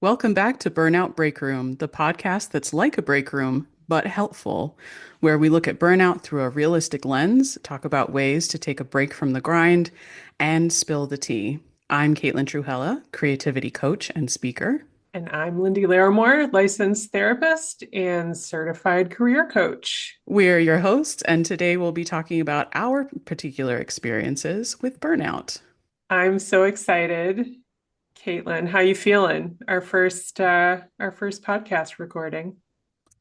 Welcome back to Burnout Break Room, the podcast that's like a break room, but helpful, where we look at burnout through a realistic lens, talk about ways to take a break from the grind, and spill the tea. I'm Caitlin Truhella, creativity coach and speaker. And I'm Lindy Larimore, licensed therapist and certified career coach. We're your hosts, and today we'll be talking about our particular experiences with burnout. I'm so excited. Caitlin, how you feeling? Our first podcast recording.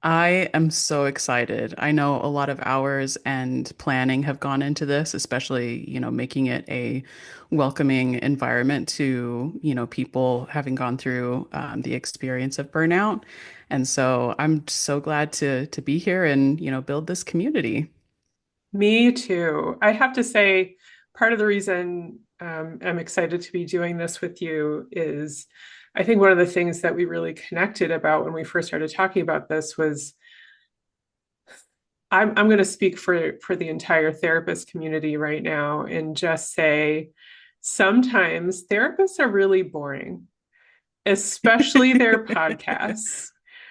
I am so excited. I know a lot of hours and planning have gone into this, especially, making it a welcoming environment to, people having gone through the experience of burnout. And so I'm so glad to be here and, build this community. Me too. I have to say, part of the reason I'm excited to be doing this with you is I think one of the things that we really connected about when we first started talking about this was I'm going to speak for the entire therapist community right now and just say sometimes therapists are really boring, especially their podcasts.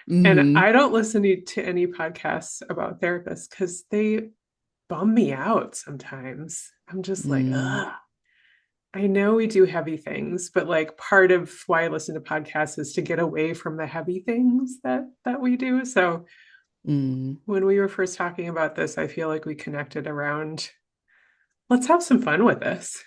And Hmm. I don't listen to any podcasts about therapists because they bum me out sometimes. I'm just like, Mm. ugh. I know we do heavy things, but like part of why I listen to podcasts is to get away from the heavy things that we do. So Mm. when we were first talking about this, I feel like we connected around, let's have some fun with this.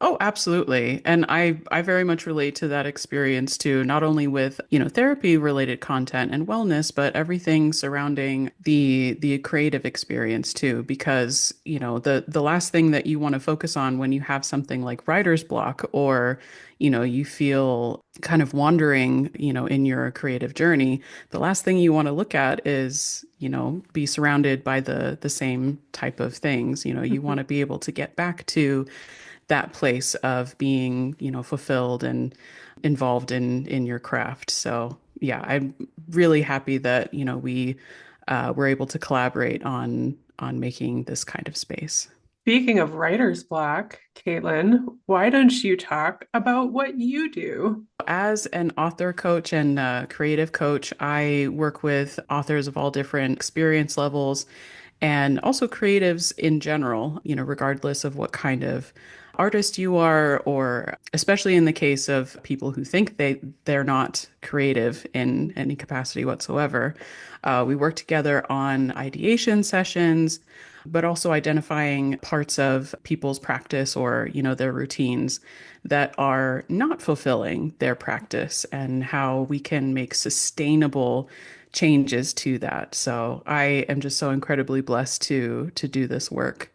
Oh, absolutely. And I very much relate to that experience too, not only with, therapy related content and wellness, but everything surrounding the creative experience too, because, the last thing that you want to focus on when you have something like writer's block or, you feel kind of wandering, in your creative journey, the last thing you want to look at is, be surrounded by the same type of things. You want to be able to get back to that place of being, fulfilled and involved in your craft. So yeah, I'm really happy that, we were able to collaborate on making this kind of space. Speaking of writer's block, Caitlin, why don't you talk about what you do? As an author coach and creative coach, I work with authors of all different experience levels and also creatives in general, regardless of what kind of artist you are, or especially in the case of people who think they're not creative in any capacity whatsoever. We work together on ideation sessions, but also identifying parts of people's practice or, their routines that are not fulfilling their practice and how we can make sustainable changes to that. So I am just so incredibly blessed to do this work.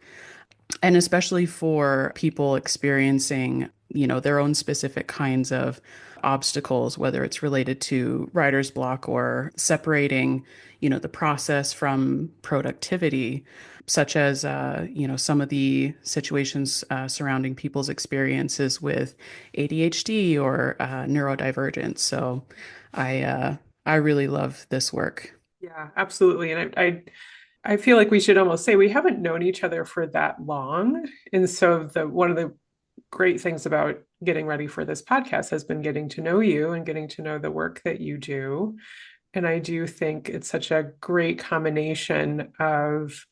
And especially for people experiencing, their own specific kinds of obstacles, whether it's related to writer's block or separating, the process from productivity, such as, some of the situations surrounding people's experiences with ADHD or neurodivergence. So I, uh, I really love this work. Yeah, absolutely. And I feel like we should almost say we haven't known each other for that long. And so the one of the great things about getting ready for this podcast has been getting to know you and getting to know the work that you do. And I do think it's such a great combination of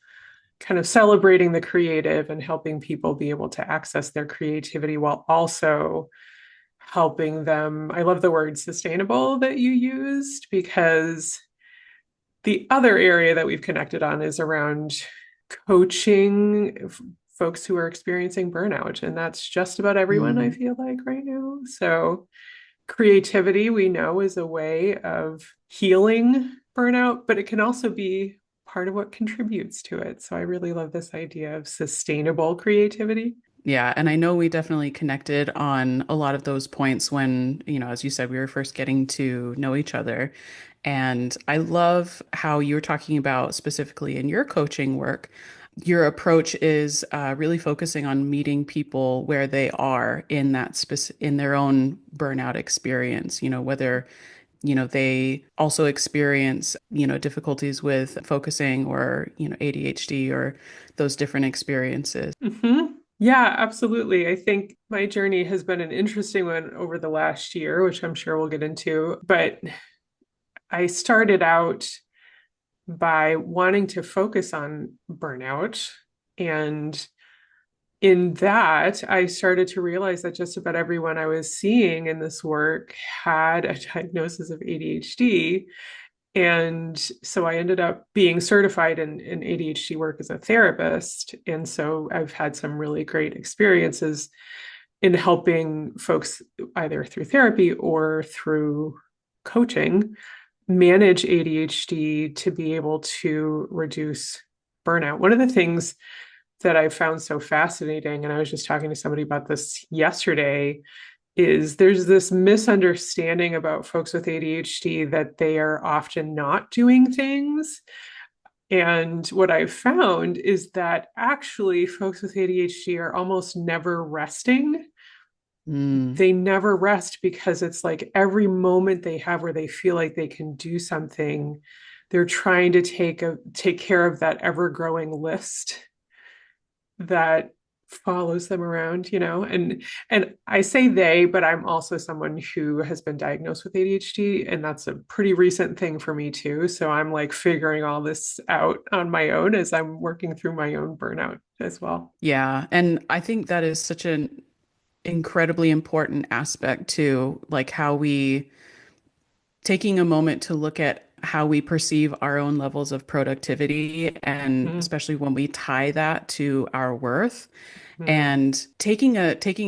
kind of celebrating the creative and helping people be able to access their creativity while also helping them. I love the word sustainable that you used because the other area that we've connected on is around coaching folks who are experiencing burnout. And that's just about everyone, I Mm. feel like, right now. So, creativity, we know, is a way of healing burnout, but it can also be part of what contributes to it. So, I really love this idea of sustainable creativity. Yeah, and I know we definitely connected on a lot of those points when, as you said, we were first getting to know each other. And I love how you were talking about specifically in your coaching work, your approach is really focusing on meeting people where they are in in their own burnout experience, whether, they also experience, difficulties with focusing or, ADHD or those different experiences. Mm-hmm. Yeah, absolutely. I think my journey has been an interesting one over the last year, which I'm sure we'll get into. But I started out by wanting to focus on burnout. And in that, I started to realize that just about everyone I was seeing in this work had a diagnosis of ADHD. And so I ended up being certified in ADHD work as a therapist. And so I've had some really great experiences in helping folks either through therapy or through coaching manage ADHD to be able to reduce burnout. One of the things that I found so fascinating, and I was just talking to somebody about this yesterday, is there's this misunderstanding about folks with ADHD that they are often not doing things. And what I've found is that actually folks with ADHD are almost never resting. Mm, They never rest because it's like every moment they have where they feel like they can do something, they're trying to take care of that ever-growing list that follows them around, and I say they, but I'm also someone who has been diagnosed with ADHD, and that's a pretty recent thing for me too. So I'm like figuring all this out on my own as I'm working through my own burnout as well. yeah. And I think that is such an incredibly important aspect too, like how we taking a moment to look at how we perceive our own levels of productivity, and Mm-hmm. especially when we tie that to our worth, Mm-hmm. and taking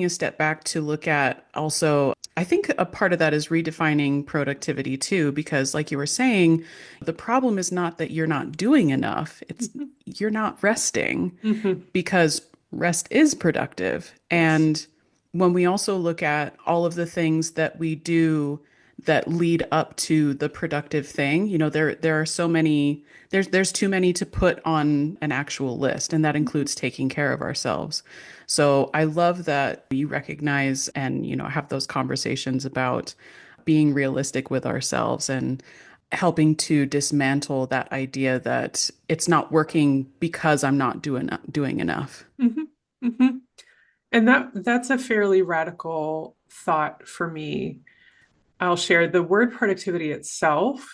a step back to look at also, I think a part of that is redefining productivity too, because like you were saying, the problem is not that you're not doing enough, it's you're not resting, Mm-hmm. because rest is productive. Yes. And when we also look at all of the things that we do that lead up to the productive thing, there are so many, there's too many to put on an actual list, and that includes taking care of ourselves. So I love that you recognize and, have those conversations about being realistic with ourselves and helping to dismantle that idea that it's not working because I'm not doing enough. Mm-hmm. Mm-hmm. And that's a fairly radical thought for me. I'll share the word productivity itself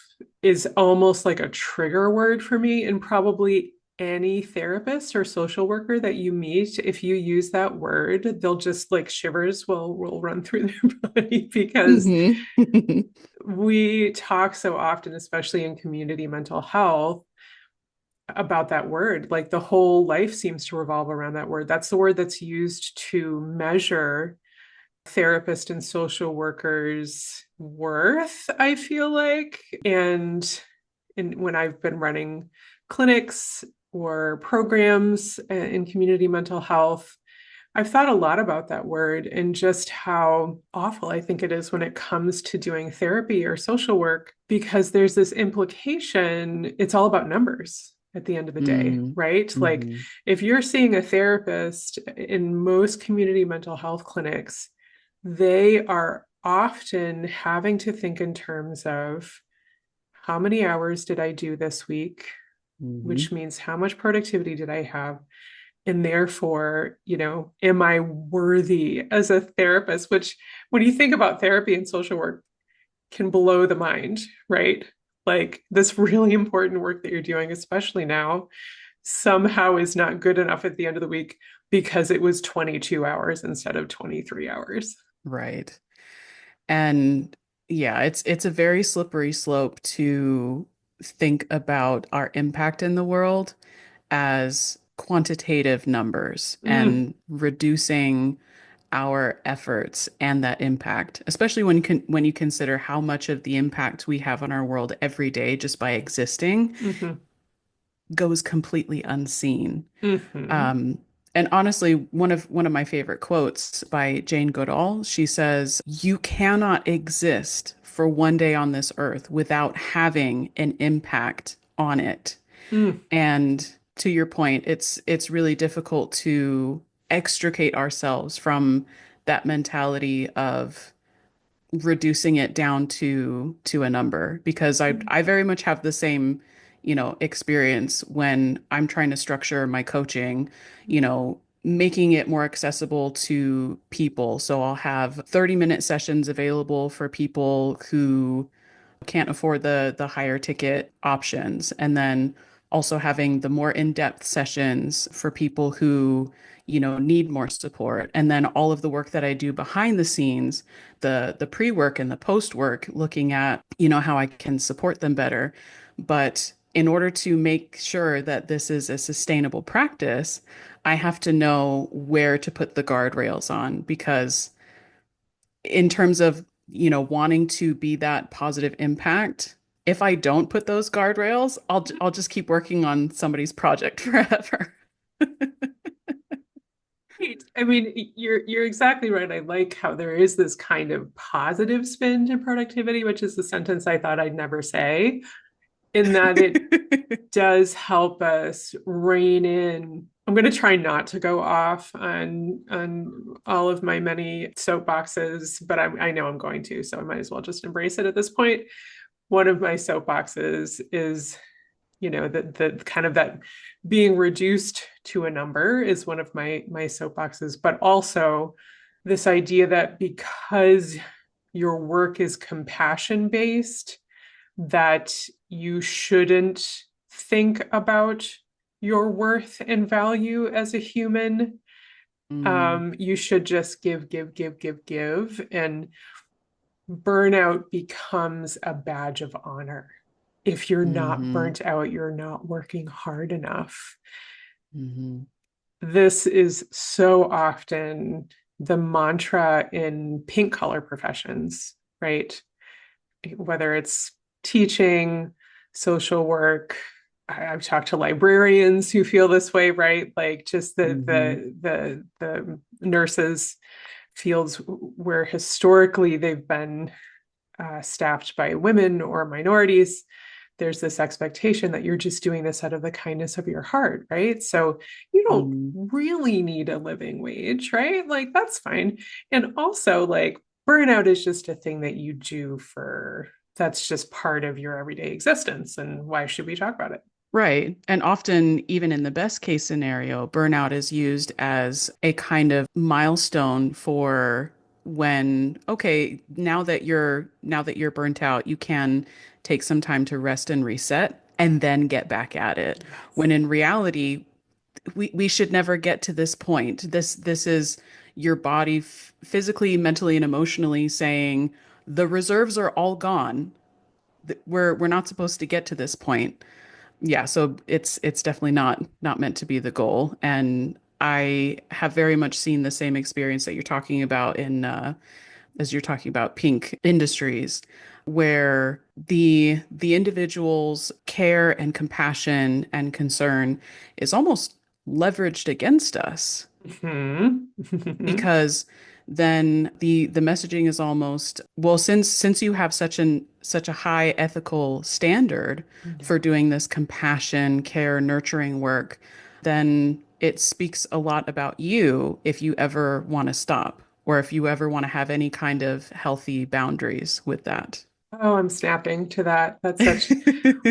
is almost like a trigger word for me, and probably any therapist or social worker that you meet, if you use that word, they'll just like shivers will run through their body because Hmm. we talk so often, especially in community mental health, about that word. Like the whole life seems to revolve around that word. That's the word that's used to measure therapist and social workers' worth, I feel like. And when I've been running clinics or programs in community mental health, I've thought a lot about that word and just how awful I think it is when it comes to doing therapy or social work, because there's this implication it's all about numbers at the end of the day, Mm, right? Like hmm. if you're seeing a therapist in most community mental health clinics, they are often having to think in terms of how many hours did I do this week, Hmm. which means how much productivity did I have? And therefore, am I worthy as a therapist? Which, when you think about therapy and social work, can blow the mind, right? Like this really important work that you're doing, especially now, somehow is not good enough at the end of the week because it was 22 hours instead of 23 hours. Right. And yeah, it's a very slippery slope to think about our impact in the world as quantitative numbers Mm, and reducing our efforts and that impact, especially when you consider how much of the impact we have on our world every day just by existing mm-hmm, goes completely unseen. mm-hmm, Um, and honestly, one of my favorite quotes by Jane Goodall, she says, "You cannot exist for one day on this earth without having an impact on it." mm, And to your point, it's really difficult to extricate ourselves from that mentality of reducing it down to a number, because I very much have the same, experience when I'm trying to structure my coaching. making it more accessible to people. So I'll have 30-minute sessions available for people who can't afford the higher ticket options. And then also having the more in-depth sessions for people who, need more support. And then all of the work that I do behind the scenes, the pre-work and the post-work, looking at, how I can support them better. But in order to make sure that this is a sustainable practice, I have to know where to put the guardrails on because in terms of, wanting to be that positive impact, if I don't put those guardrails, I'll just keep working on somebody's project forever. Right. I mean, you're exactly right. I like how there is this kind of positive spin to productivity, which is the sentence I thought I'd never say, in that it does help us rein in. I'm going to try not to go off on all of my many soapboxes, but I know I'm going to, so I might as well just embrace it at this point. One of my soapboxes is, the kind of that being reduced to a number is one of my soapboxes, but also this idea that because your work is compassion based, that you shouldn't think about your worth and value as a human. Mm, You should just give, give, give, give, give. And burnout becomes a badge of honor. If you're not hmm burnt out, you're not working hard enough. hmm This is so often the mantra in pink collar professions, right? Whether it's teaching, social work. I've talked to librarians who feel this way, right? Like just hmm the nurses fields where historically they've been staffed by women or minorities. There's this expectation that you're just doing this out of the kindness of your heart, right? So you don't hmm really need a living wage, right? Like that's fine. And also, like, burnout is just a thing that you do for that's just part of your everyday existence. And why should we talk about it? Right. And often, even in the best case scenario, burnout is used as a kind of milestone for when, okay, now that you're burnt out, you can take some time to rest and reset and then get back at it. Yes. When in reality, we should never get to this point. This is your body physically, mentally, and emotionally saying the reserves are all gone. We're not supposed to get to this point. Yeah, so it's definitely not meant to be the goal. And I have very much seen the same experience that you're talking about in as you're talking about pink industries, where the individual's care and compassion and concern is almost leveraged against us Mm-hmm. because then the messaging is almost, well, since you have such a high ethical standard Yeah. for doing this compassion, care, nurturing work, then it speaks a lot about you if you ever want to stop or if you ever want to have any kind of healthy boundaries with that. Oh, I'm snapping to that. That's such,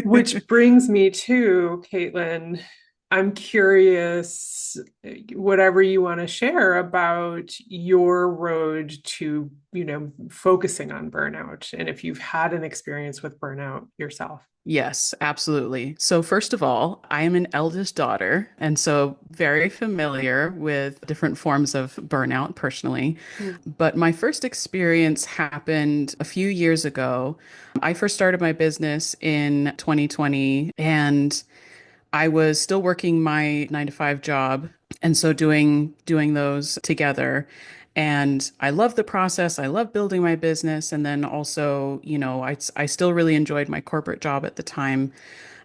which brings me to Caitlin. I'm curious, whatever you want to share about your road to, focusing on burnout and if you've had an experience with burnout yourself. Yes, absolutely. So, first of all, I am an eldest daughter, and so very familiar with different forms of burnout personally. Mm. But my first experience happened a few years ago. I first started my business in 2020, and I was still working my 9 to 5 job, and so doing those together. And I love the process. I love building my business. And then also, I still really enjoyed my corporate job at the time.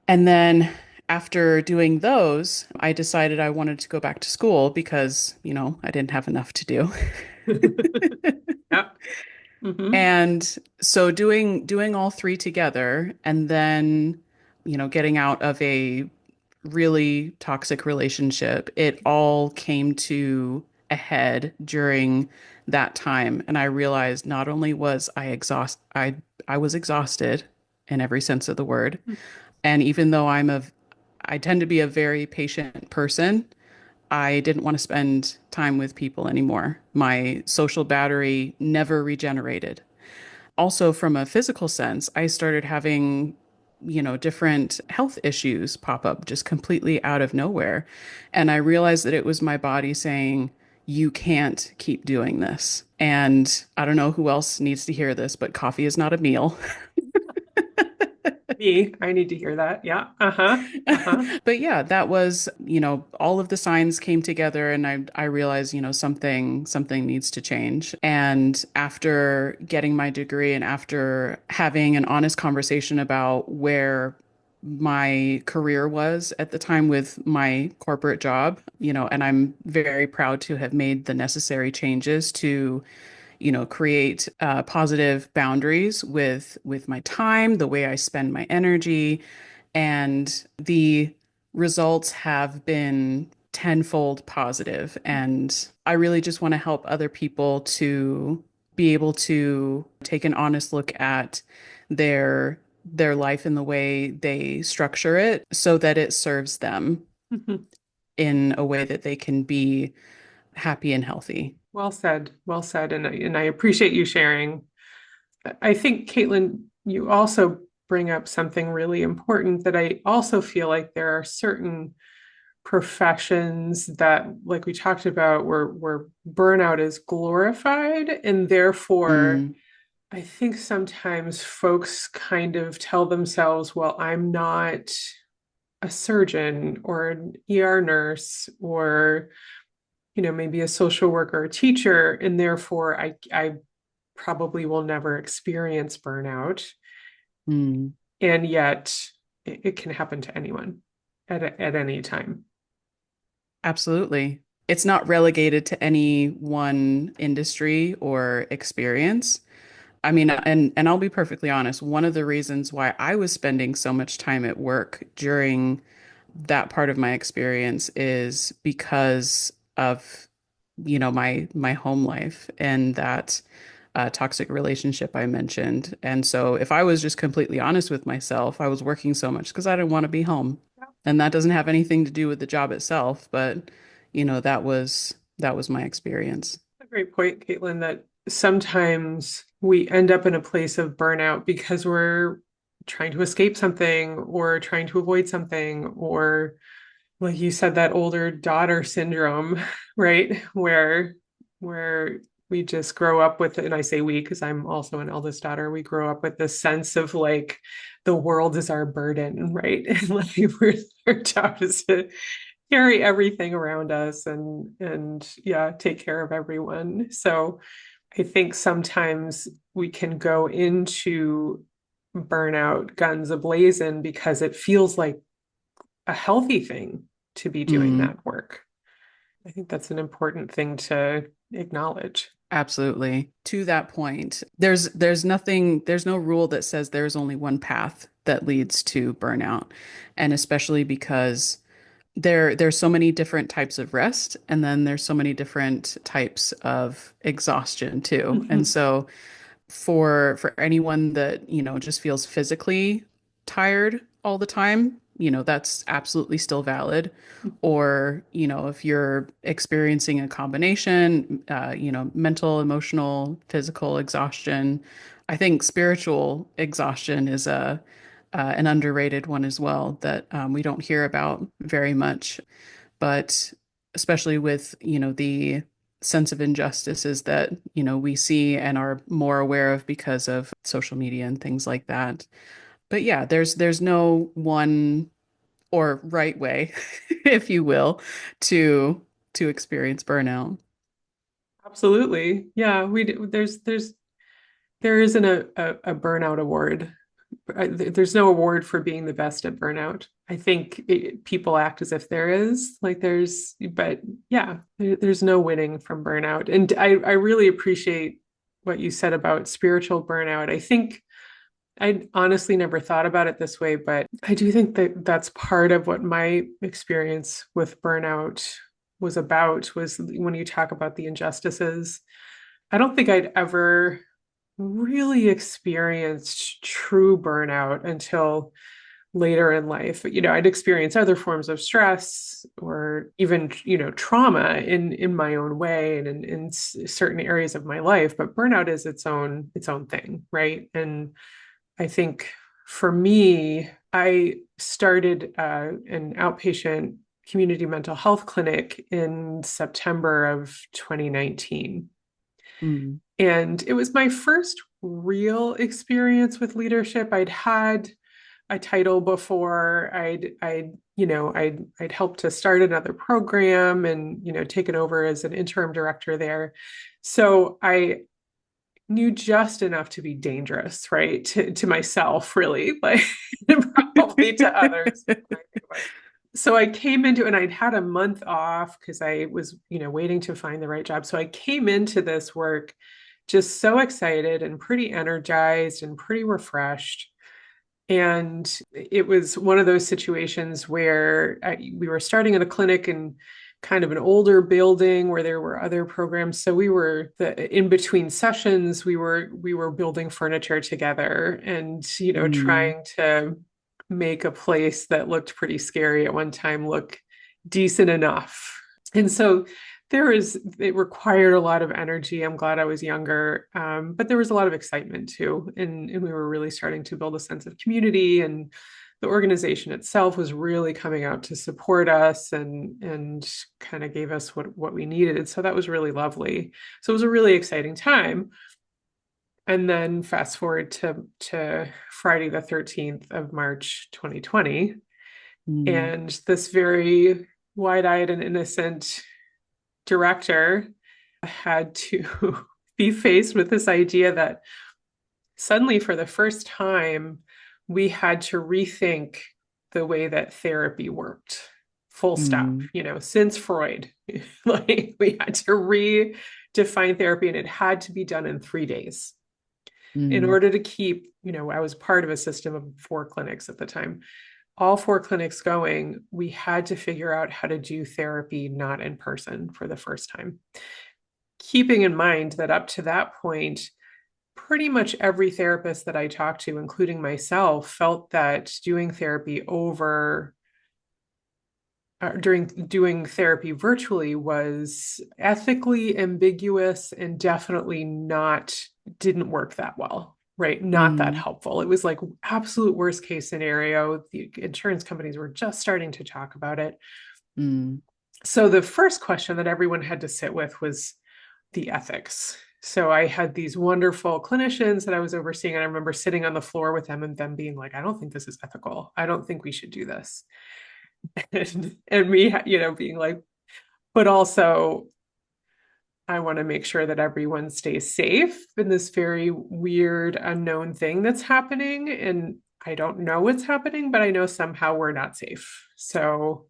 And then after doing those, I decided I wanted to go back to school because, I didn't have enough to do. Yeah. Hmm. And so doing all three together and then, getting out of a really toxic relationship, it all came to a head during that time. And I realized not only was I was exhausted in every sense of the word. And even though I tend to be a very patient person, I didn't want to spend time with people anymore. My social battery never regenerated. Also, from a physical sense, I started having, different health issues pop up just completely out of nowhere. And I realized that it was my body saying, you can't keep doing this. And I don't know who else needs to hear this, but coffee is not a meal. Me, I need to hear that. Yeah. Uh-huh. Uh-huh. But yeah, that was, all of the signs came together and I realized, something needs to change. And after getting my degree and after having an honest conversation about where my career was at the time with my corporate job, and I'm very proud to have made the necessary changes to create positive boundaries with my time, the way I spend my energy, and the results have been tenfold positive. And I really just want to help other people to be able to take an honest look at their life and the way they structure it so that it serves them Mhm. in a way that they can be happy and healthy. Well said. Well said. And I appreciate you sharing. I think, Caitlin, you also bring up something really important that I also feel like there are certain professions that, like we talked about, where burnout is glorified. And therefore, Mm, I think sometimes folks kind of tell themselves, well, I'm not a surgeon or an ER nurse or, maybe a social worker or teacher, and therefore I probably will never experience burnout. mm. And yet it can happen to anyone at any time. Absolutely. It's not relegated to any one industry or experience. I mean, and I'll be perfectly honest, one of the reasons why I was spending so much time at work during that part of my experience is because of, my home life and that toxic relationship I mentioned. And so if I was just completely honest with myself, I was working so much because I didn't want to be home. And that doesn't have anything to do with the job itself, but that was my experience. A great point, Caitlin, that sometimes we end up in a place of burnout because we're trying to escape something or trying to avoid something, or like you said, that older daughter syndrome, right? Where we just grow up with, and I say we because I'm also an eldest daughter, we grow up with this sense of like the world is our burden, right? And like our job is to carry everything around us and yeah, take care of everyone. So I think sometimes we can go into burnout guns ablazing because it feels like a healthy thing to be doing Mm, that work. I think that's an important thing to acknowledge. absolutely. To that point, there's no rule that says there's only one path that leads to burnout. And especially because there's so many different types of rest and then there's so many different types of exhaustion too. And Mhm. so for anyone that, just feels physically tired all the time, that's absolutely still valid. Or, if you're experiencing a combination, mental, emotional, physical exhaustion, I think spiritual exhaustion is an underrated one as well that we don't hear about very much, but especially with, the sense of injustices that, we see and are more aware of because of social media and things like that. But yeah, there's no one or right way, if you will, to to experience burnout. Absolutely. Yeah, there isn't a burnout award. There's no award for being the best at burnout. I think people act as if there is, like but yeah, there's no winning from burnout. And I really appreciate what you said about spiritual burnout. I think I honestly never thought about it this way, but I do think that that's part of what my experience with burnout was when you talk about the injustices. I don't think I'd ever really experienced true burnout until later in life. I'd experienced other forms of stress or even, trauma in my own way and in certain areas of my life. But burnout is its own thing, right? And I think for me, I started an outpatient community mental health clinic in September of 2019. Mm. And it was my first real experience with leadership. I'd had a title before. I'd helped to start another program and, taken over as an interim director there. So I knew just enough to be dangerous, right? To myself, really, like probably to others. So I came into and I'd had a month off because I was, waiting to find the right job. So I came into this work just so excited and pretty energized and pretty refreshed. And it was one of those situations where we were starting in a clinic in kind of an older building where there were other programs. So we were in between sessions, we were building furniture together and, Mm. trying to make a place that looked pretty scary at one time look decent enough. And so it required a lot of energy. I'm glad I was younger, but there was a lot of excitement too. And we were really starting to build a sense of community, and the organization itself was really coming out to support us and kind of gave us what we needed. So that was really lovely. So it was a really exciting time. And then fast forward to Friday the 13th of March 2020, Mm. and this very wide-eyed and innocent director had to be faced with this idea that suddenly, for the first time, we had to rethink the way that therapy worked. Full stop. Mm. Since Freud, like we had to redefine therapy, and it had to be done in 3 days in Mm. order to keep, I was part of a system of 4 clinics at the time. All 4 clinics going, we had to figure out how to do therapy not in person for the first time. Keeping in mind that up to that point, pretty much every therapist that I talked to, including myself, felt that during doing therapy virtually was ethically ambiguous and definitely didn't work that well, right? Not that Mm. helpful. It was like absolute worst case scenario. The insurance companies were just starting to talk about it. Mm. So the first question that everyone had to sit with was the ethics. So I had these wonderful clinicians that I was overseeing, and I remember sitting on the floor with them and them being like, I don't think this is ethical. I don't think we should do this. And me, being like, but also I want to make sure that everyone stays safe in this very weird, unknown thing that's happening. And I don't know what's happening, but I know somehow we're not safe. So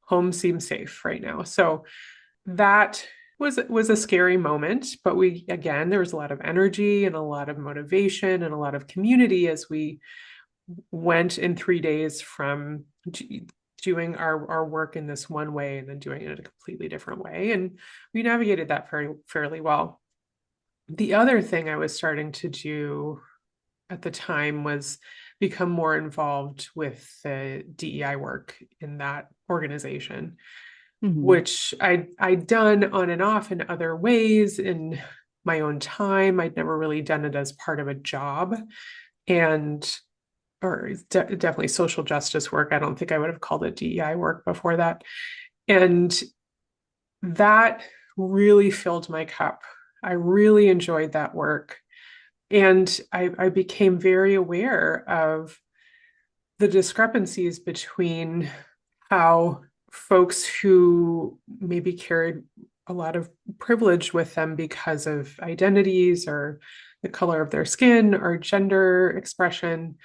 home seems safe right now. So that was a scary moment, but there was a lot of energy and a lot of motivation and a lot of community as we went in 3 days from doing our work in this one way and then doing it in a completely different way. And we navigated that fairly well. The other thing I was starting to do at the time was become more involved with the DEI work in that organization, Mm. which I'd done on and off in other ways in my own time. I'd never really done it as part of a job, and or definitely social justice work. I don't think I would have called it DEI work before that. And that really filled my cup. I really enjoyed that work. And I became very aware of the discrepancies between how folks who maybe carried a lot of privilege with them because of identities or the color of their skin or gender expression,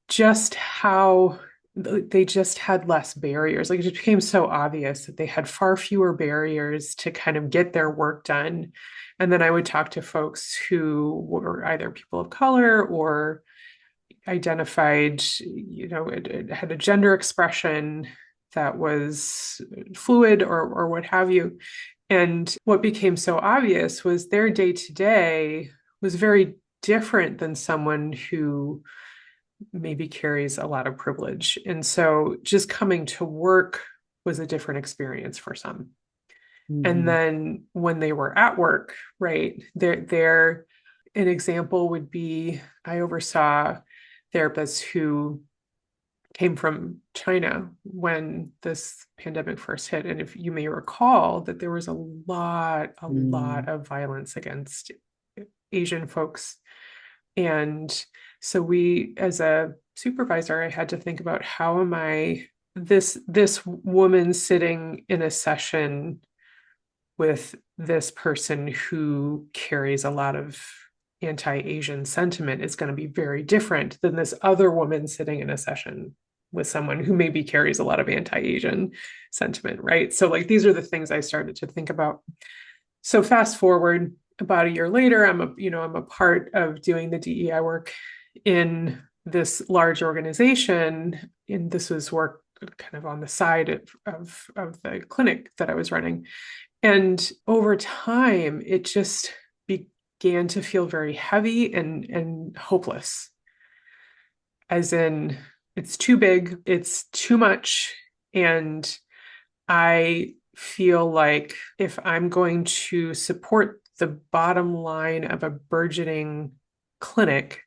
just how they just had less barriers. Like it just became so obvious that they had far fewer barriers to kind of get their work done. And then I would talk to folks who were either people of color or identified, it had a gender expression that was fluid or what have you. And what became so obvious was their day to day was very different than someone who maybe carries a lot of privilege. And so just coming to work was a different experience for some. And Mhm. then when they were at work, right, they're an example would be I oversaw therapists who came from China when this pandemic first hit. And if you may recall that there was a lot Mm. of violence against Asian folks. And so we, as a supervisor, I had to think about how am I this woman sitting in a session with this person who carries a lot of anti-Asian sentiment is going to be very different than this other woman sitting in a session with someone who maybe carries a lot of anti-Asian sentiment, right? So like these are the things I started to think about. So fast forward about a year later, I'm a part of doing the DEI work in this large organization, and this was work kind of on the side of the clinic that I was running. And over time, it just began to feel very heavy and hopeless, as in it's too big, it's too much. And I feel like if I'm going to support the bottom line of a burgeoning clinic,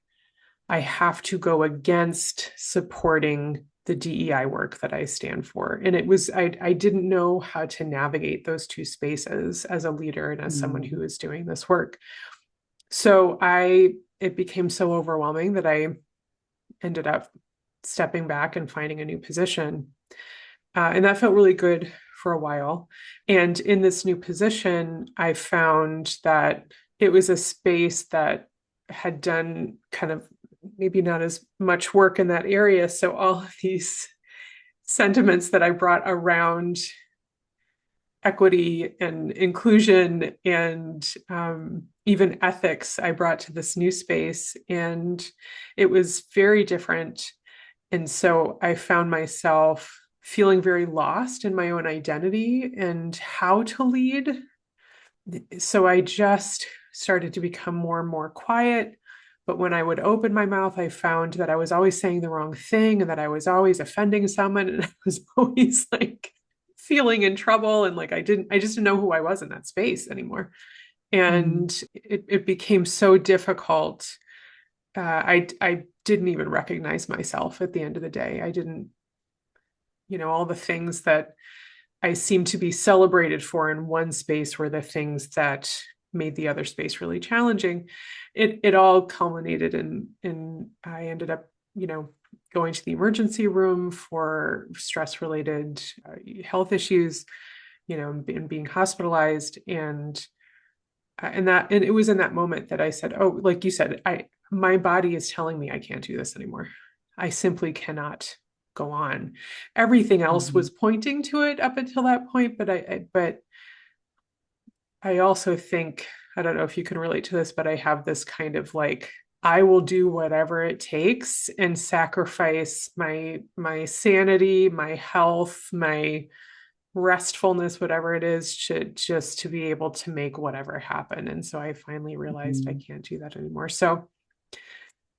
I have to go against supporting the DEI work that I stand for. And I didn't know how to navigate those two spaces as a leader and as someone who Mm. is doing this work. It became so overwhelming that I ended up stepping back and finding a new position. And that felt really good for a while. And in this new position, I found that it was a space that had done kind of maybe not as much work in that area. So all of these sentiments that I brought around equity and inclusion and even ethics, I brought to this new space. And it was very different. And so I found myself feeling very lost in my own identity and how to lead. So I just started to become more and more quiet. But when I would open my mouth, I found that I was always saying the wrong thing and that I was always offending someone. And I was always like feeling in trouble. And like I just didn't know who I was in that space anymore. Mm. And it became so difficult. I didn't even recognize myself at the end of the day. I didn't, all the things that I seem to be celebrated for in one space were the things that made the other space really challenging. It all culminated in I ended up, going to the emergency room for stress related health issues, and being hospitalized and it was in that moment that I said, oh, like you said, I my body is telling me I can't do this anymore. I simply cannot go on. Everything else Mhm. was pointing to it up until that point, but I also think I don't know if you can relate to this, but I have this kind of like I will do whatever it takes and sacrifice my sanity, my health, my restfulness, whatever it is, should just to be able to make whatever happen. And so I finally realized I Mhm. can't do that anymore. So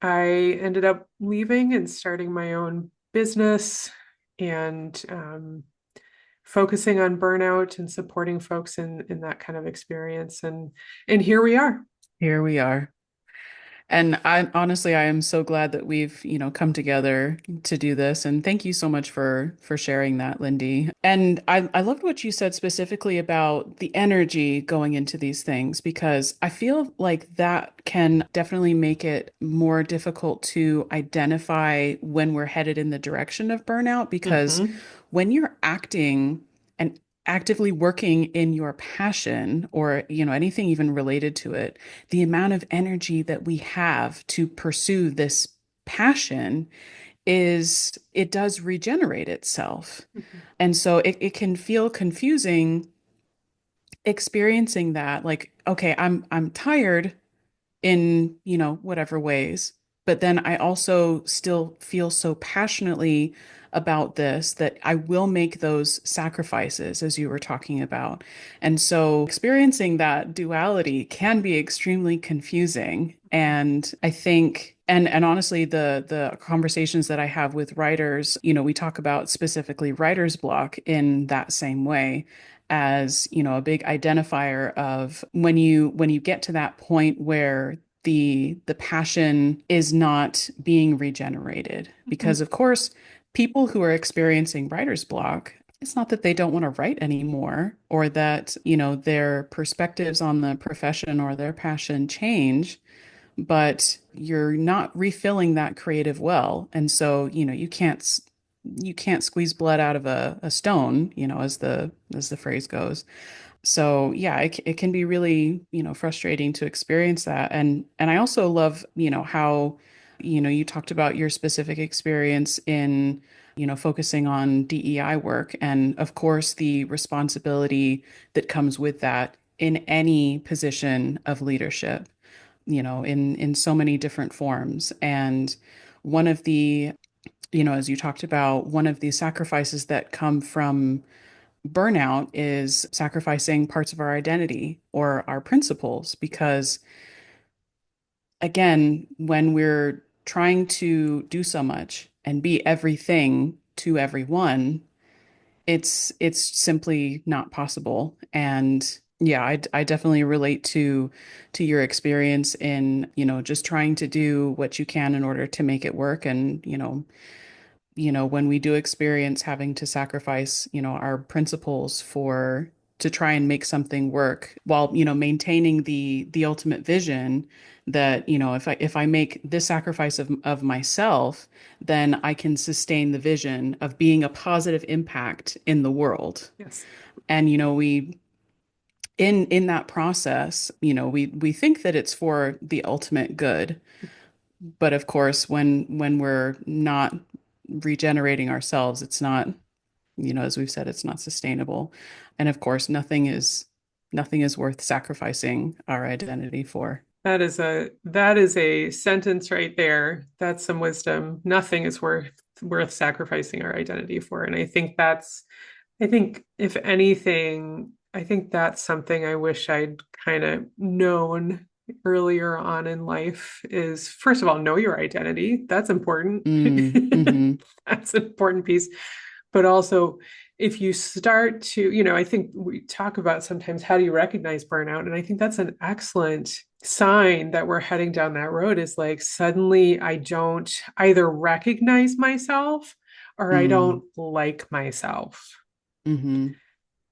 I ended up leaving and starting my own business and focusing on burnout and supporting folks in that kind of experience. And here we are. Here we are. And I honestly, I am so glad that we've, come together to do this. And thank you so much for sharing that, Lindy. And I loved what you said specifically about the energy going into these things, because I feel like that can definitely make it more difficult to identify when we're headed in the direction of burnout, because Mm-hmm. when you're acting and actively working in your passion or anything even related to it, the amount of energy that we have to pursue this passion is it does regenerate itself. Mm-hmm. And so it can feel confusing experiencing that, like, okay, I'm tired in whatever ways, But then I also still feel so passionately about this that I will make those sacrifices, as you were talking about. And so experiencing that duality can be extremely confusing. And I think, and honestly, the conversations that I have with writers, we talk about specifically writer's block in that same way as, a big identifier of when you get to that point where the passion is not being regenerated. Because Mhm. of course, people who are experiencing writer's block, it's not that they don't want to write anymore or that, their perspectives on the profession or their passion change, but you're not refilling that creative well. And so, you can't squeeze blood out of a stone, as the phrase goes. So yeah, it can be really, frustrating to experience that. And I also love, how, you talked about your specific experience in, focusing on DEI work and of course the responsibility that comes with that in any position of leadership, in so many different forms. And one of the, as you talked about, one of the sacrifices that come from burnout is sacrificing parts of our identity or our principles because again, when we're trying to do so much and be everything to everyone, it's simply not possible. And yeah, I definitely relate to your experience in, just trying to do what you can in order to make it work. And, when we do experience having to sacrifice, our principles for to try and make something work while, maintaining the ultimate vision that, if I make this sacrifice of myself, then I can sustain the vision of being a positive impact in the world. Yes. And, we in that process, we think that it's for the ultimate good. But of course, when we're not regenerating ourselves, it's not, as we've said, it's not sustainable. And of course, nothing is worth sacrificing our identity for. That is a sentence right there. That's some wisdom. Nothing is worth sacrificing our identity for. And I think if anything, I think that's something I wish I'd kind of known earlier on in life is first of all, know your identity. That's important. Mm-hmm. That's an important piece. But also, if you start to, I think we talk about sometimes how do you recognize burnout? And I think that's an excellent sign that we're heading down that road is like suddenly I don't either recognize myself or I Mm-hmm. don't like myself. Mm-hmm.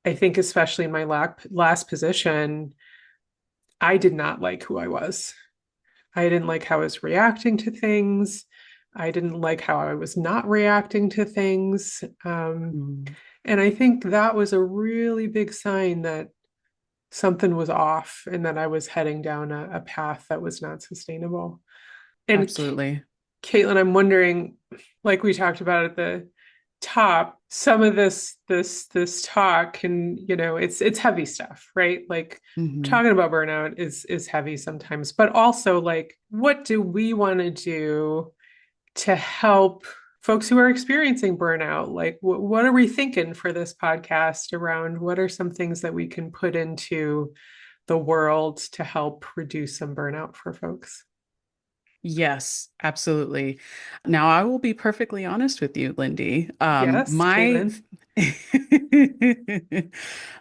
I think, especially in my last position, I did not like who I was. I didn't like how I was reacting to things. I didn't like how I was not reacting to things. And I think that was a really big sign that something was off and that I was heading down a path that was not sustainable. And Absolutely. Caitlin, I'm wondering, like we talked about at the top, some of this talk and it's heavy stuff, right? Like Mm-hmm. talking about burnout is heavy sometimes, but also like what do we want to do to help folks who are experiencing burnout? Like what are we thinking for this podcast around what are some things that we can put into the world to help reduce some burnout for folks? Yes, absolutely. Now, I will be perfectly honest with you, Lindy. Yes, My Caitlin.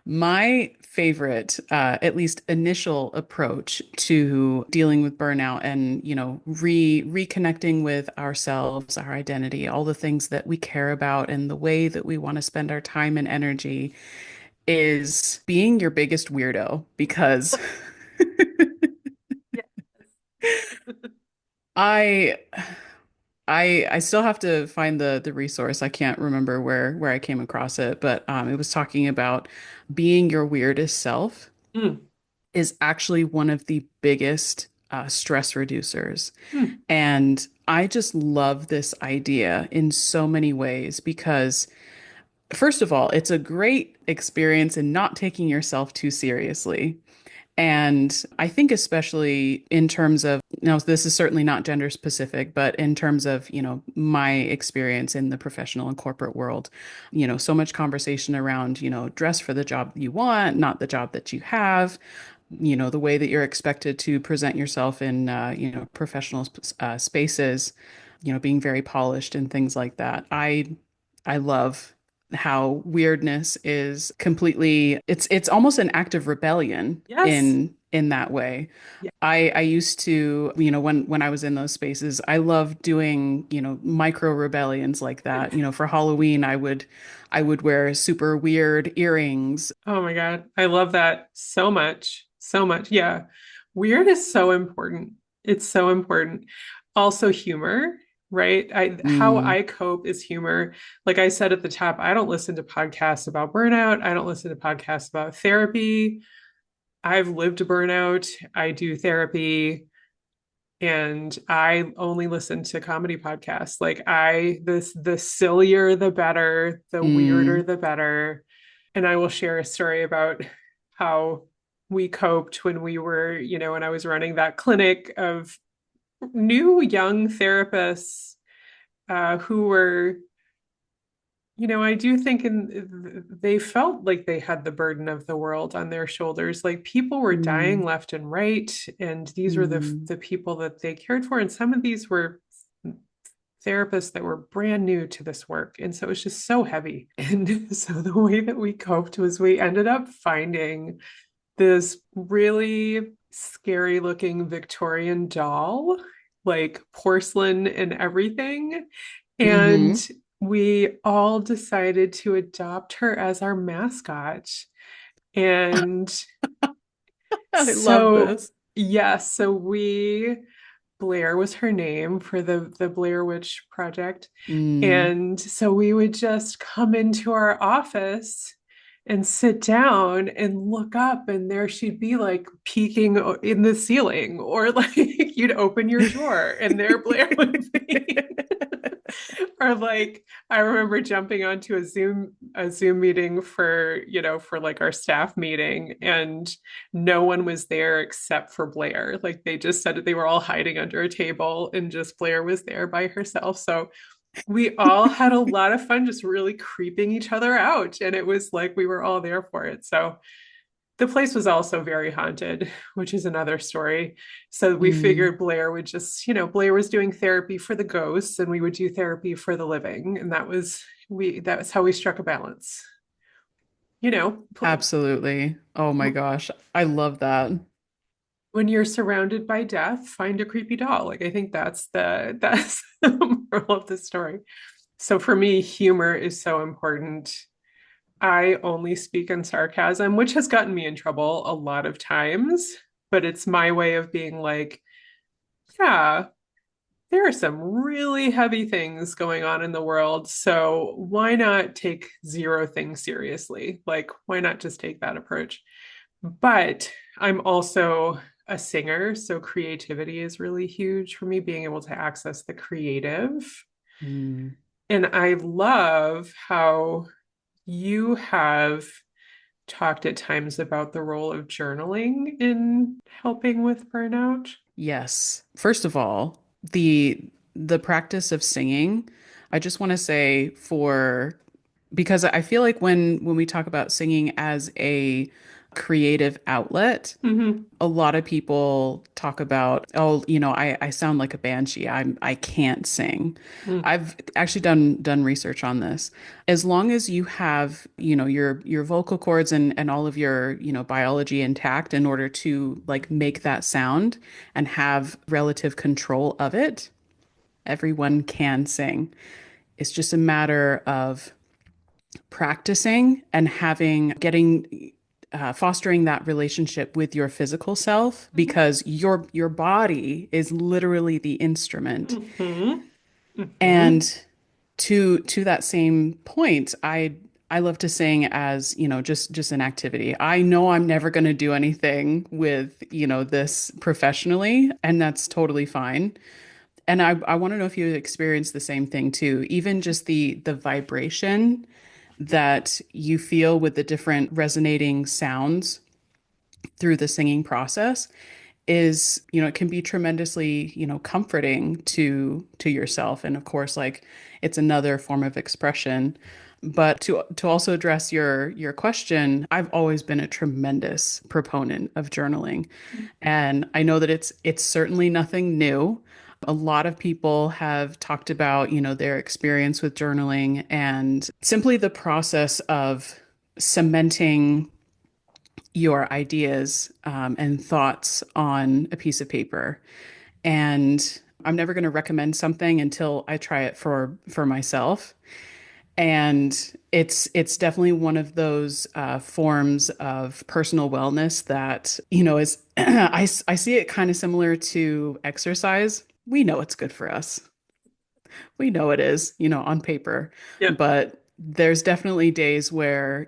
my favorite, at least initial approach to dealing with burnout and, reconnecting with ourselves, our identity, all the things that we care about and the way that we want to spend our time and energy is being your biggest weirdo because Yes. I I still have to find the resource. I can't remember where I came across it, but it was talking about being your weirdest self Mm, is actually one of the biggest stress reducers. mm, And I just love this idea in so many ways because first of all, it's a great experience in not taking yourself too seriously. And I think especially in terms of, now this is certainly not gender specific, but in terms of, my experience in the professional and corporate world, so much conversation around, dress for the job you want, not the job that you have, the way that you're expected to present yourself in, professional spaces, being very polished and things like that. I love how weirdness is completely, it's almost an act of rebellion Yes. in that way. Yeah. I used to, when I was in those spaces, I loved doing, micro rebellions like that. For Halloween, I would wear super weird earrings. Oh my God. I love that so much. So much. Yeah. Weird is so important. It's so important. Also, humor, right? How Mm, I cope is humor. Like I said at the top, I don't listen to podcasts about burnout. I don't listen to podcasts about therapy. I've lived burnout. I do therapy and I only listen to comedy podcasts. Like the sillier the better, the weirder mm, the better. And I will share a story about how we coped when we were, when I was running that clinic of new young therapists who were, I do think they felt like they had the burden of the world on their shoulders. Like people were dying mm, left and right, and these were mm, the people that they cared for, and some of these were therapists that were brand new to this work. And so it was just so heavy. And so the way that we coped was we ended up finding this really scary looking Victorian doll, like porcelain and everything. And mm-hmm. we all decided to adopt her as our mascot. And I love so, this. yes, so Blair was her name for the Blair Witch Project. Mm. And so we would just come into our office and sit down and look up, and there she'd be like peeking in the ceiling, or like you'd open your drawer and there Blair would be. Or like I remember jumping onto a Zoom meeting for, for like our staff meeting, and no one was there except for Blair. Like they just said that they were all hiding under a table and just Blair was there by herself. So we all had a lot of fun just really creeping each other out. And it was like we were all there for it. So the place was also very haunted, which is another story. So we Mm. figured Blair would just, Blair was doing therapy for the ghosts and we would do therapy for the living. And that was how we struck a balance. You know, Absolutely. Oh my gosh. I love that. when you're surrounded by death, find a creepy doll. Like I think that's the moral of the story. So for me, humor is so important. I only speak in sarcasm, which has gotten me in trouble a lot of times, but it's my way of being like, yeah, there are some really heavy things going on in the world. So why not take zero things seriously? Like, why not just take that approach? But I'm also a singer. So creativity is really huge for me, being able to access the creative. Mm. And I love how you have talked at times about the role of journaling in helping with burnout. Yes. First of all, the practice of singing, I just want to say for because I feel like when we talk about singing as a creative outlet, Mm-hmm. a lot of people talk about, oh, I sound like a banshee. I can't sing. Mm. I've actually done research on this. As long as you have, your vocal cords and all of your, biology intact in order to like make that sound and have relative control of it, everyone can sing. It's just a matter of practicing and getting fostering that relationship with your physical self because your body is literally the instrument. Mm-hmm. Mm-hmm. And to that same point, I love to sing as, just an activity. I know I'm never going to do anything with, this professionally, and that's totally fine. And I want to know if you experience the same thing too, even just the vibration that you feel with the different resonating sounds through the singing process is, it can be tremendously, comforting to yourself. And of course, like it's another form of expression. But to also address your question, I've always been a tremendous proponent of journaling. And I know that it's certainly nothing new. A lot of people have talked about, their experience with journaling and simply the process of cementing your ideas and thoughts on a piece of paper. And I'm never going to recommend something until I try it for myself. And it's definitely one of those forms of personal wellness that, is I see it kind of similar to exercise. We know it's good for us. We know it is, on paper, Yep. but there's definitely days where,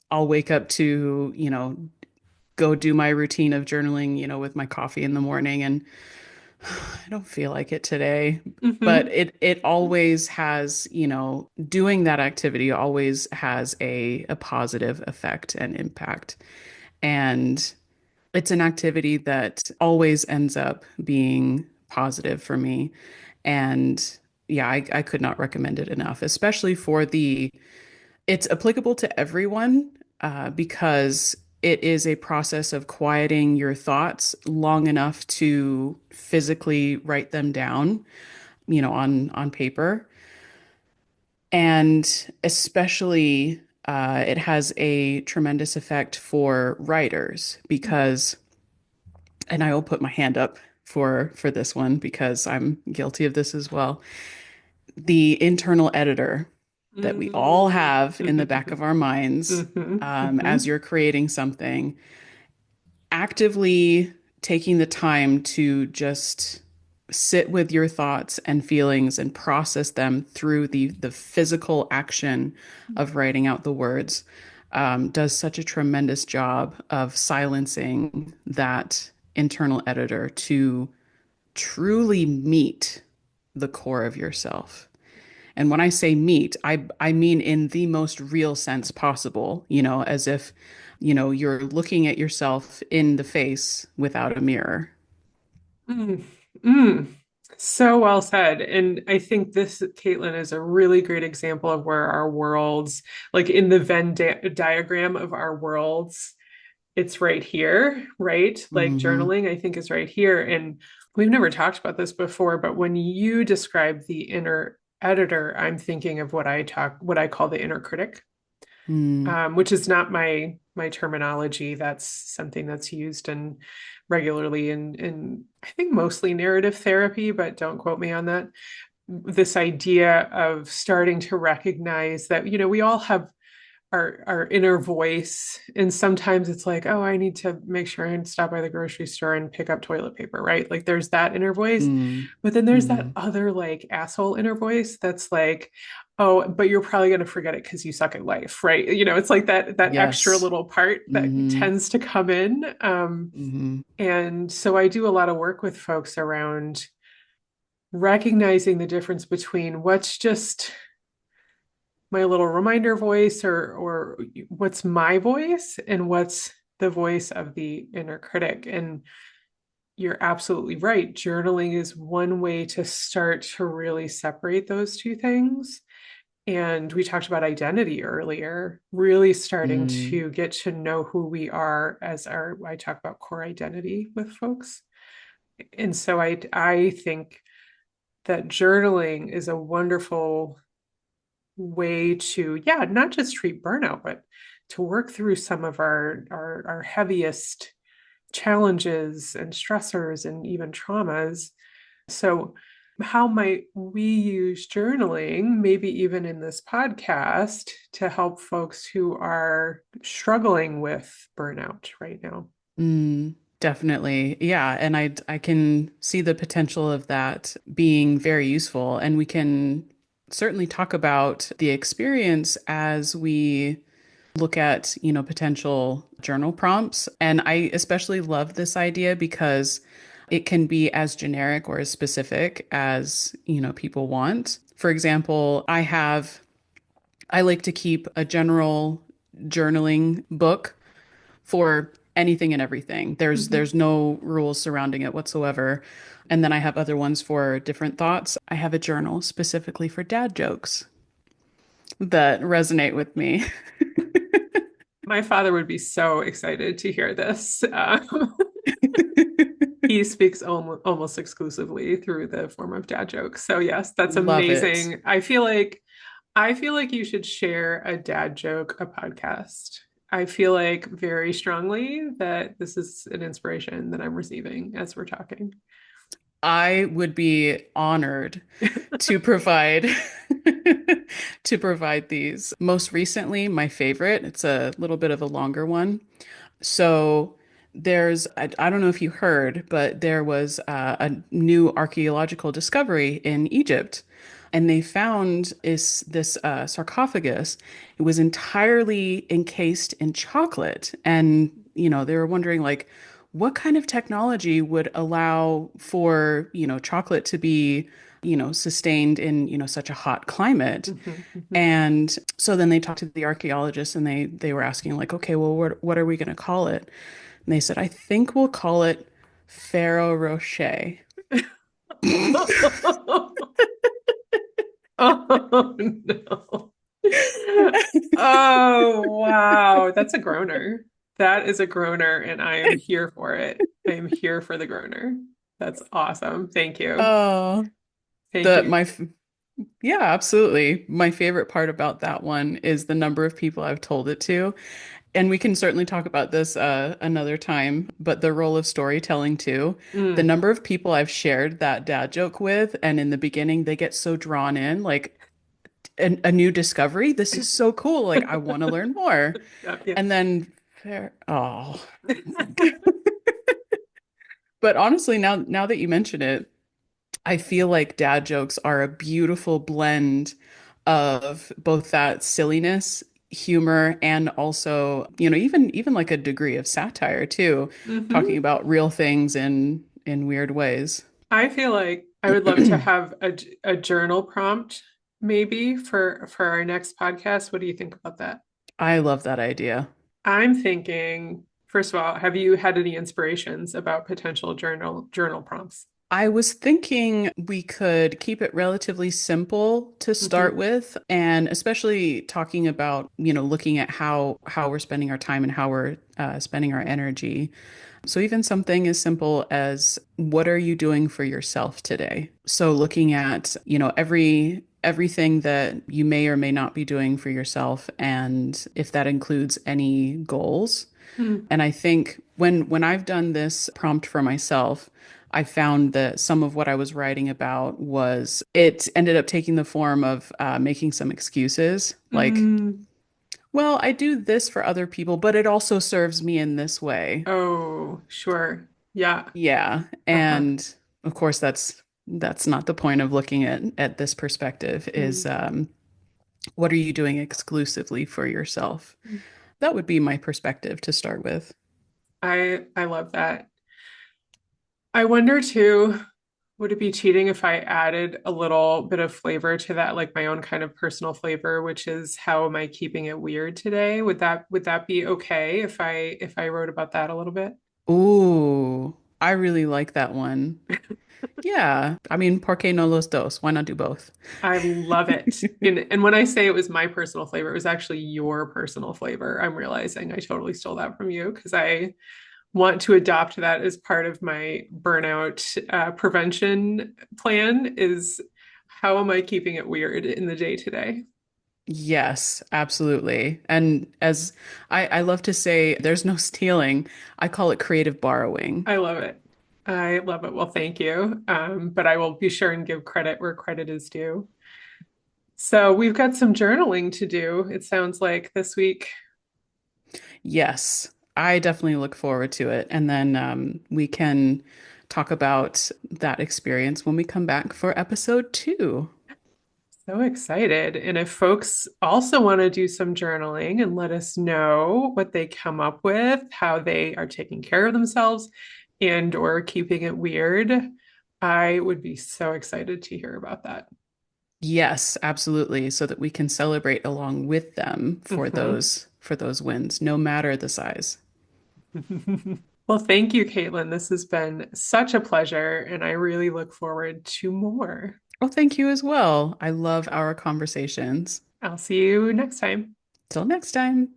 I'll wake up to, go do my routine of journaling, with my coffee in the morning and I don't feel like it today. But Hmm. it always has, doing that activity always has a positive effect and impact. And it's an activity that always ends up being positive for me. And yeah, I could not recommend it enough, especially for it's applicable to everyone because it is a process of quieting your thoughts long enough to physically write them down, on paper. And especially, it has a tremendous effect for writers because, and I will put my hand up for this one because I'm guilty of this as well. The internal editor that we all Hmm. have in the back of our minds as Hmm. you're creating something, actively taking the time to just sit with your thoughts and feelings and process them through the physical action of writing out the words does such a tremendous job of silencing that internal editor to truly meet the core of yourself. And when I say meet, I mean in the most real sense possible, as if, you're looking at yourself in the face without a mirror. Mm, mm. So well said. And I think this, Caitlin, is a really great example of where our worlds, like in the diagram of our worlds, it's right here, right? Like Hmm. journaling, I think, is right here. And we've never talked about this before, but when you describe the inner editor, I'm thinking of what I call the inner critic, Mm. which is not my terminology. That's something that's used in regularly in I think mostly narrative therapy, but don't quote me on that. This idea of starting to recognize that, we all have our inner voice. And sometimes it's like, oh, I need to make sure I stop by the grocery store and pick up toilet paper, right? Like there's that inner voice. Mm. But then there's that Hmm. other like asshole inner voice that's like, oh, but you're probably going to forget it because you suck at life, right? It's like that extra Yes. little part that Hmm. tends to come in. Hmm. And so I do a lot of work with folks around recognizing the difference between what's just my little reminder voice or what's my voice and what's the voice of the inner critic. And you're absolutely right. Journaling is one way to start to really separate those two things. And we talked about identity earlier, really starting Mm. to get to know who we are as I talk about core identity with folks. And so I think that journaling is a wonderful way to, yeah, not just treat burnout, but to work through some of our heaviest challenges and stressors and even traumas. So how might we use journaling, maybe even in this podcast, to help folks who are struggling with burnout right now? Mm. Definitely. Yeah. And I can see the potential of that being very useful. And we can certainly talk about the experience as we look at, potential journal prompts. And I especially love this idea because it can be as generic or as specific as, people want. For example, I like to keep a general journaling book for anything and everything. Mhm. There's no rules surrounding it whatsoever. And then I have other ones for different thoughts. I have a journal specifically for dad jokes that resonate with me. My father would be so excited to hear this. He speaks almost exclusively through the form of dad jokes. So yes, that's Love it. amazing. I feel like you should share a dad joke, a podcast. I feel like very strongly that this is an inspiration that I'm receiving as we're talking. I would be honored to provide to provide these. Most recently, my favorite, it's a little bit of a longer one. So I don't know if you heard, but there was a new archaeological discovery in Egypt. And they found this sarcophagus. It was entirely encased in chocolate. And, they were wondering, like, what kind of technology would allow for, chocolate to be, sustained in, such a hot climate? Mhm, mhm. And so then they talked to the archaeologists and they were asking like, okay, well, what are we going to call it? And they said, I think we'll call it Ferrero Rocher. Oh no. Oh wow, that's a groaner. That is a groaner, and I am here for it. I am here for the groaner. That's awesome. Thank you. Oh, Thank the you. my f- yeah, absolutely. My favorite part about that one is the number of people I've told it to. And we can certainly talk about this another time, but the role of storytelling too. The Mm. number of people I've shared that dad joke with, and in the beginning, they get so drawn in, like a new discovery. This is so cool. Like, I want to learn more. Yeah, yeah. And then, fair, oh. But honestly, now that you mention it, I feel like dad jokes are a beautiful blend of both that silliness, humor, and also, even like a degree of satire too, talking Hmm. about real things in weird ways. I feel like I would love to have a journal prompt maybe for our next podcast. What do you think about that? I love that idea. I'm thinking, first of all, have you had any inspirations about potential journal prompts? I was thinking we could keep it relatively simple to start Hmm. with, and especially talking about, looking at how we're spending our time and how we're spending our energy. So even something as simple as what are you doing for yourself today? So looking at, everything that you may or may not be doing for yourself, and if that includes any goals. Mm. And I think when I've done this prompt for myself, I found that some of what I was writing about was it ended up taking the form of making some excuses, like, Mm. well, I do this for other people, but it also serves me in this way. Oh, sure. Yeah. Yeah, Uh-huh. and of course that's not the point of looking at this perspective is Mm. what are you doing exclusively for yourself? That would be my perspective to start with. I love that. I wonder too, would it be cheating if I added a little bit of flavor to that, like my own kind of personal flavor, which is how am I keeping it weird today? Would that be okay if I wrote about that a little bit? Ooh, I really like that one. Yeah, I mean, ¿por qué no los dos? Why not do both? I love it. And when I say it was my personal flavor, it was actually your personal flavor. I'm realizing I totally stole that from you because I want to adopt that as part of my burnout prevention plan is how am I keeping it weird in the day today? Yes, absolutely. And as I love to say, there's no stealing. I call it creative borrowing. I love it. I love it. Well, thank you. But I will be sure and give credit where credit is due. So we've got some journaling to do, it sounds like this week. Yes, I definitely look forward to it. And then we can talk about that experience when we come back for episode 2. So excited. And if folks also want to do some journaling and let us know what they come up with, how they are taking care of themselves and or keeping it weird, I would be so excited to hear about that. Yes, absolutely, so that we can celebrate along with them Mhm. for those wins, no matter the size. Well, thank you, Caitlin. This has been such a pleasure, and I really look forward to more. Well, thank you as well. I love our conversations. I'll see you next time. Till next time.